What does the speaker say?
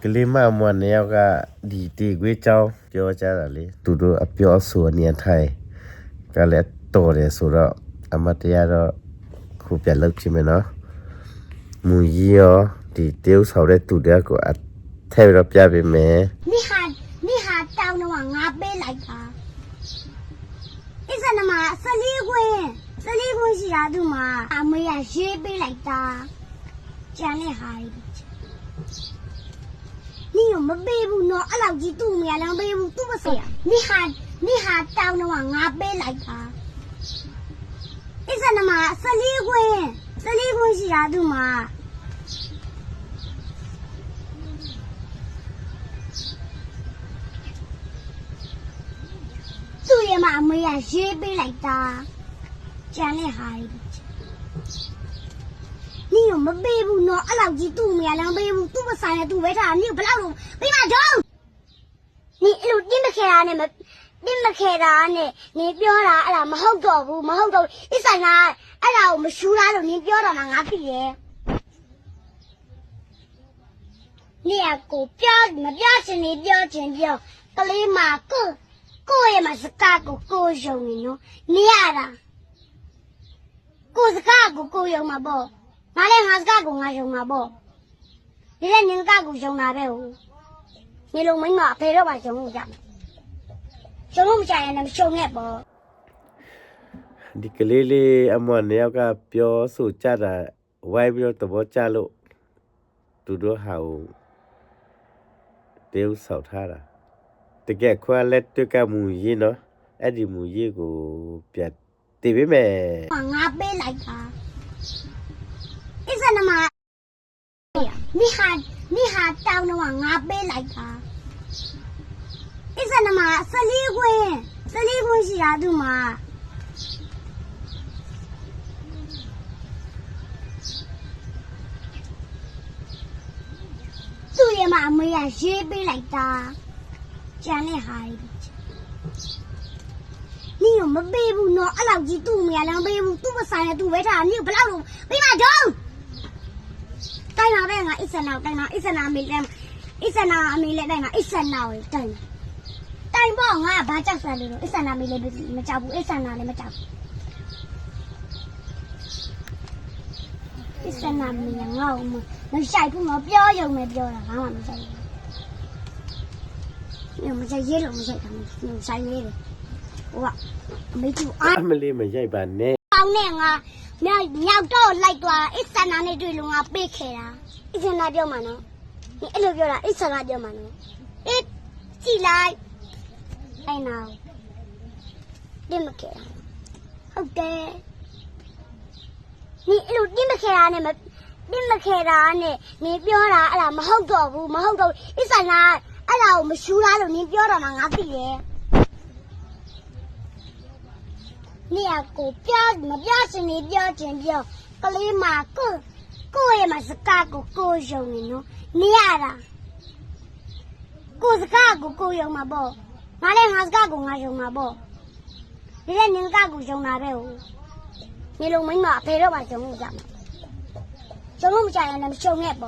ကလေးမမွန်နေရောက်ကဒီတီခွေးကြောင်းပြောကြတာလေသူတို့အပြောဆိုနေထိုင်ကလည်းတော်တယ်ဆိုတော့အမတရားတော့ခုပြလုပ်ချင်မယ်နော်မူကြီးရောဒီတေးဥဆောင်တဲ့သူတွေကထဲတော့ပြပေးမယ်你还တောင်းတော့ငါပေးလိုက်တာအစ်စနမ14ခွင့်ရှိတာသူမှာအမေရရေးပေးလိုက်တာကျန်တဲ့ဟာ你有没背部喏？俺老几肚面两背部肚不碎呀？你还တောင်းတော့ငါပေးလိုက်တာအစ်စနမ14ခွင့်ရှိတာသူမှာသူ့ရဲ့မအမေရရေးပေးလိုက်တာကျန်တဲ့ဟာ你有没背部喏？俺老几肚面两背部肚不散的肚为啥？你有不老路背嘛中？你路你没看他呢没？你没看他呢？你表达俺老没好做不？没好做，你啥呢？俺老我们输了了，你表达嘛俺毕业。你也个表没表情，你表情表，个里嘛个也嘛是干个用的喏，你呀啦，个是干个用嘛不？哪里还是干个用嘛不？你在人干个用哪边哦？你农民嘛陪着把用家，用家人那么用也不？ဒီကလေးလေးအမွန်နေရောက်ကပြောဆိုကြတာဝိုင်းပြီးတော့သဘောကျလို့သူတို့ဟာတေးဥဆောင်ထားတာတကယ်ခွာလက်တကမူကြီးနော်အဲ့ဒီမူကြီးကိုပြတ်တည်ပေးမယ်ငါပေးလိုက်တာအစ်စနမ你还တောင်းတော့ငါပေးလိုက်တာအစ်စနမ14ခွင့်ရှိတာသူမှာသူ့ရဲ့မအမေရရေးပေးလိုက်တာကျန်တဲ့ဟာ你有没背部喏？俺老几肚面两背部肚不散的肚为啥？你有不老路背嘛中？带哪带哪一身哪带哪一身哪没来，一身哪没来带哪一身哪喂带。带不我把脚甩了，一身哪没来没脚步，一身哪来没脚步。一身哪没人我嘛，那下一步我表有没表了，俺没下。你没下耶了，没下他们，你下耶了。哇，没住啊！အမလေးမရိုက်ပါနဲ့ပေါင်းနဲ့ငါမြောက်တော့လိုက်သွားအစ်စနာနဲ့တွေ့လို့ငါပေးခဲ့တာအစ်စနာပြောမှာနော်ဒီအဲ့လိုပြောတာအစ်စနာပြောမှာနော်အစ်ကြည့်လိုက်အဲ့နောက်တင်မခဲ့ဟုတ်တယ်你အဲ့လိုတင်မခဲ့တာနဲ့တင်မခဲ့တာနဲ့你ပြောတာအဲ့ဒါမဟုတ်တော့ဘူးမဟုတ်တော့အစ်စနာအဲ့ဒါကိုမရှူးလားလို့你ပြောတော့ငါသိတယ်你也个表没表情，你表情表，个里嘛个也嘛是干个用的喏，你呀啦，个是干个用嘛不？哪里还是干个用嘛不？你在人干个用哪边哦？你农民嘛陪着把用家嘛，用家人那么用也不？